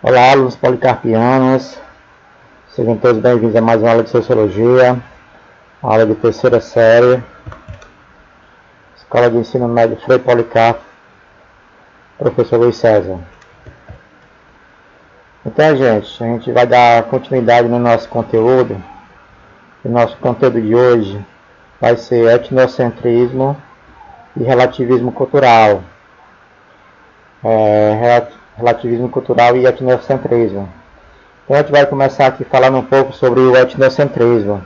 Olá, alunos policarpianos, sejam todos bem-vindos a mais uma aula de Sociologia, aula de terceira série, Escola de Ensino Médio Frei Policarpo, professor Luiz César. Então, gente, a gente vai dar continuidade no nosso conteúdo. O nosso conteúdo de hoje vai ser etnocentrismo e relativismo cultural. Relativismo cultural e etnocentrismo. Então a gente vai começar aqui falando um pouco sobre o etnocentrismo.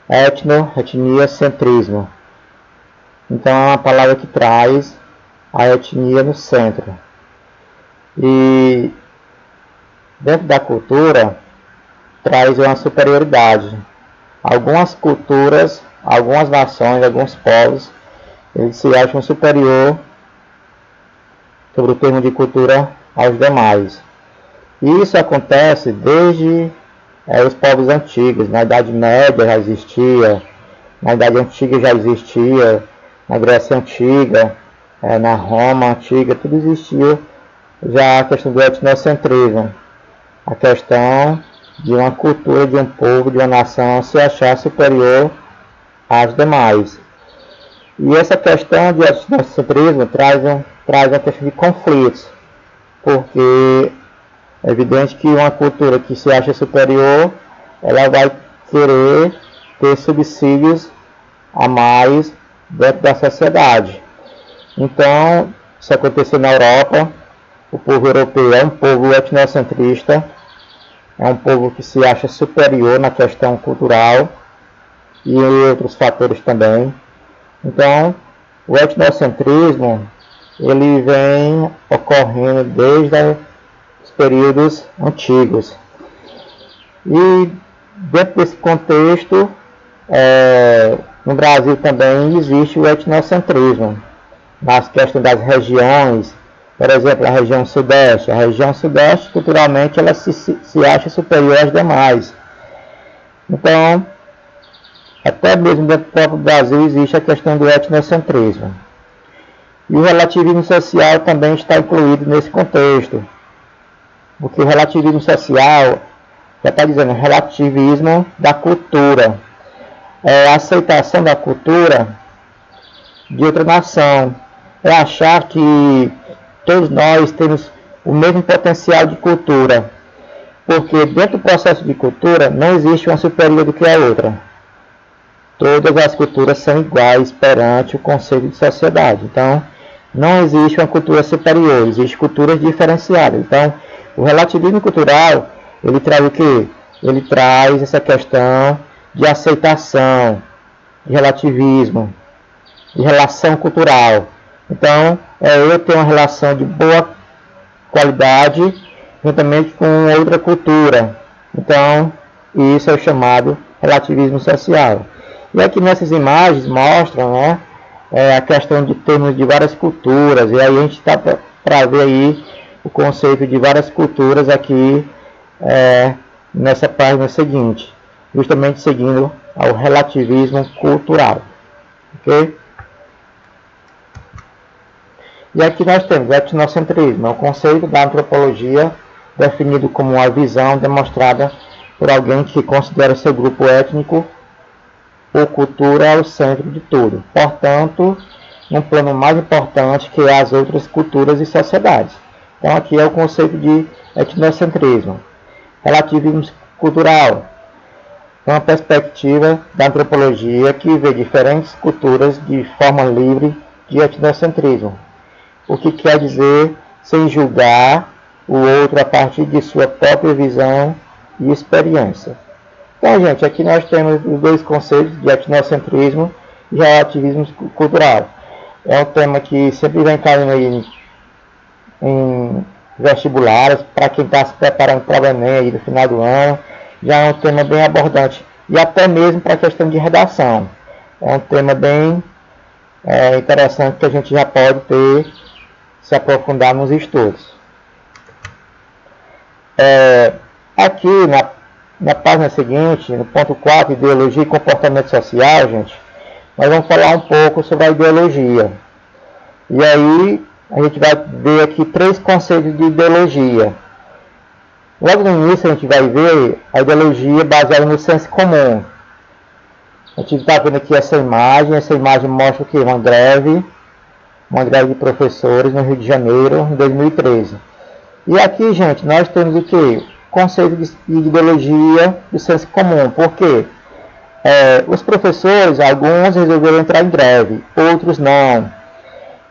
Etnia, centrismo. Então é uma palavra que traz a etnia no centro. E dentro da cultura traz uma superioridade. Algumas culturas, algumas nações, alguns povos, eles se acham superior sobre o termo de cultura aos demais. E isso acontece desde os povos antigos. Na Idade Média já existia, na Idade Antiga já existia, na Grécia Antiga, na Roma Antiga, tudo existia já a questão do etnocentrismo. A questão de uma cultura, de um povo, de uma nação se achar superior às demais. E essa questão de etnocentrismo traz uma questão de conflitos, porque é evidente que uma cultura que se acha superior, ela vai querer ter subsídios a mais dentro da sociedade. Então, isso aconteceu na Europa. O povo europeu é um povo etnocentrista, é um povo que se acha superior na questão cultural e em outros fatores também. Então, o etnocentrismo ele vem ocorrendo desde os períodos antigos. E dentro desse contexto, no Brasil também existe o etnocentrismo. Nas questões das regiões, por exemplo, a região sudeste. A região sudeste, culturalmente, ela se acha superior às demais. Então, até mesmo dentro do próprio Brasil existe a questão do etnocentrismo. E o relativismo social também está incluído nesse contexto. Porque o relativismo social já está dizendo relativismo da cultura. É a aceitação da cultura de outra nação. É achar que todos nós temos o mesmo potencial de cultura. Porque dentro do processo de cultura não existe uma superior do que a outra. Todas as culturas são iguais perante o conceito de sociedade. Então, não existe uma cultura superior, existem culturas diferenciadas. Então, o relativismo cultural, ele traz o quê? Ele traz essa questão de aceitação, de relativismo, de relação cultural. Então, eu tenho uma relação de boa qualidade juntamente com outra cultura. Então, isso é o chamado relativismo social. E aqui nessas imagens mostram, a questão de termos de várias culturas. E aí a gente está para ver aí o conceito de várias culturas aqui nessa página seguinte, justamente seguindo ao relativismo cultural. Ok? E aqui nós temos o etnocentrismo, é um conceito da antropologia definido como uma visão demonstrada por alguém que considera seu grupo étnico ou cultura o centro de tudo. Portanto, um plano mais importante que as outras culturas e sociedades. Então aqui é o conceito de etnocentrismo. Relativismo cultural é uma perspectiva da antropologia que vê diferentes culturas de forma livre de etnocentrismo. O que quer dizer sem julgar o outro a partir de sua própria visão e experiência. Então, gente, aqui nós temos os dois conceitos de etnocentrismo e relativismo cultural. É um tema que sempre vem caindo aí em vestibulares, para quem está se preparando para o Enem aí no final do ano, já é um tema bem abordante. E até mesmo para a questão de redação. É um tema bem interessante que a gente já pode se aprofundar nos estudos. Aqui na página seguinte, no ponto 4, ideologia e comportamento social, gente, nós vamos falar um pouco sobre a ideologia. E aí a gente vai ver aqui 3 conceitos de ideologia. Logo no início a gente vai ver a ideologia baseada no senso comum. A gente está vendo aqui essa imagem mostra o que? Uma greve de professores no Rio de Janeiro em 2013. E aqui, gente, nós temos o que? Conceito de ideologia do senso comum. Por quê? Os professores, alguns resolveram entrar em greve, outros não.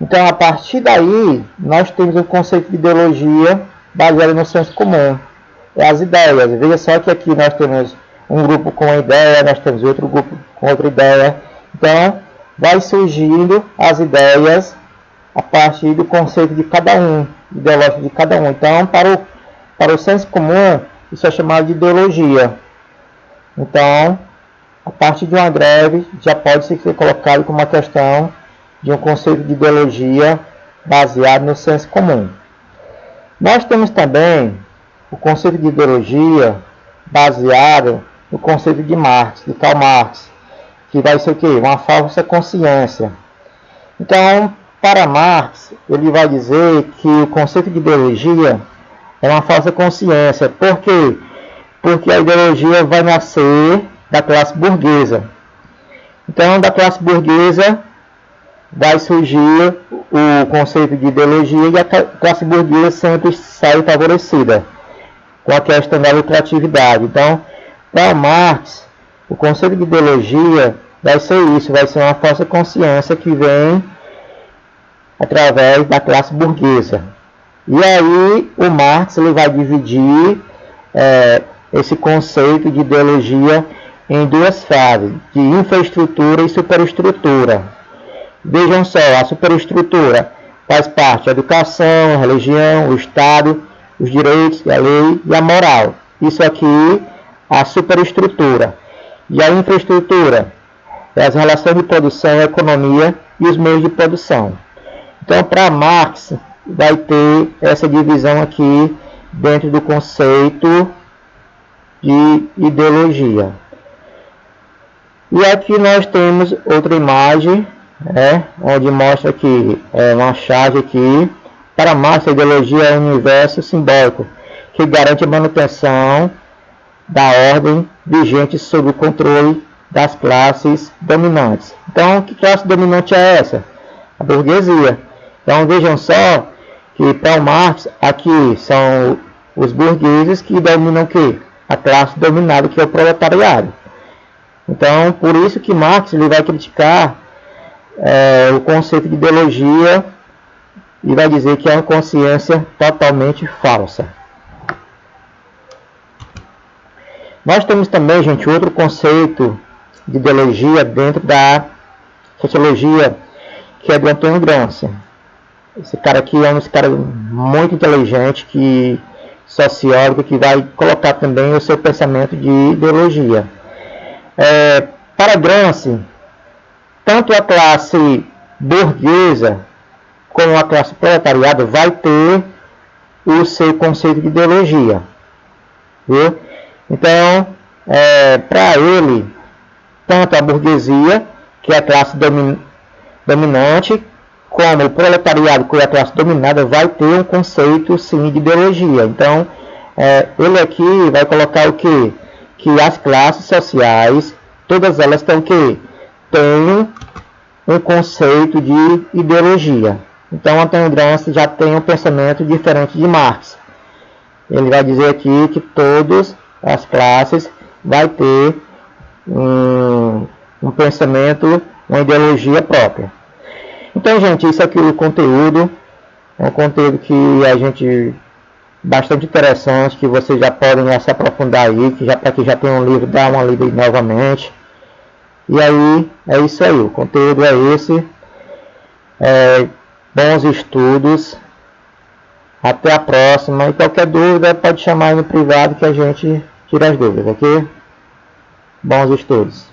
Então, a partir daí, nós temos o conceito de ideologia baseado no senso comum. As ideias. Veja só que aqui nós temos um grupo com uma ideia, nós temos outro grupo com outra ideia. Então, vai surgindo as ideias a partir do conceito de cada um, ideológico de cada um. Então, para o senso comum, isso é chamado de ideologia. Então, a partir de uma greve, já pode ser colocado como uma questão de um conceito de ideologia baseado no senso comum. Nós temos também o conceito de ideologia baseado no conceito de Marx, de Karl Marx, que vai ser o quê? Uma falsa consciência. Então, para Marx, ele vai dizer que o conceito de ideologia é uma falsa consciência. Por quê? Porque a ideologia vai nascer da classe burguesa. Então, da classe burguesa vai surgir o conceito de ideologia e a classe burguesa sempre sai favorecida com a questão da lucratividade. Então, para Marx, o conceito de ideologia vai ser isso, vai ser uma falsa consciência que vem através da classe burguesa. E aí o Marx ele vai dividir esse conceito de ideologia em duas fases, de infraestrutura e superestrutura. Vejam só, a superestrutura faz parte da educação, a religião, o Estado, os direitos, a lei e a moral. Isso aqui é a superestrutura. E a infraestrutura é as relações de produção, a economia e os meios de produção. Então, para Marx, vai ter essa divisão aqui dentro do conceito de ideologia. E aqui nós temos outra imagem, onde mostra aqui uma charge aqui. Para Marx, a ideologia é um universo simbólico que garante a manutenção da ordem vigente sob o controle das classes dominantes. Então, que classe dominante é essa? A burguesia. Então, vejam só que para Marx, aqui são os burgueses que dominam o quê? A classe dominada, que é o proletariado. Então, por isso que Marx ele vai criticar o conceito de ideologia e vai dizer que é uma consciência totalmente falsa. Nós temos também, gente, outro conceito de ideologia dentro da sociologia, que é do Antônio Gramsci. Esse cara aqui é um cara muito inteligente, sociólogo, que vai colocar também o seu pensamento de ideologia. Para Gramsci, tanto a classe burguesa como a classe proletariada vai ter o seu conceito de ideologia. Viu? Então, para ele, tanto a burguesia, que é a classe dominante, como o proletariado, que é a classe dominada, vai ter um conceito, sim, de ideologia. Então, ele aqui vai colocar o quê? Que as classes sociais, todas elas têm um conceito de ideologia. Então, Antônio Gramsci já tem um pensamento diferente de Marx. Ele vai dizer aqui que todas as classes vai ter um pensamento, uma ideologia própria. Então, gente, isso aqui é o conteúdo. É um conteúdo que a gente bastante interessante, que vocês já podem se aprofundar aí, para quem já tem um livro, dá uma lida novamente. E aí, é isso aí, o conteúdo é esse. Bons estudos. Até a próxima. E qualquer dúvida, pode chamar aí no privado que a gente tira as dúvidas, ok? Bons estudos.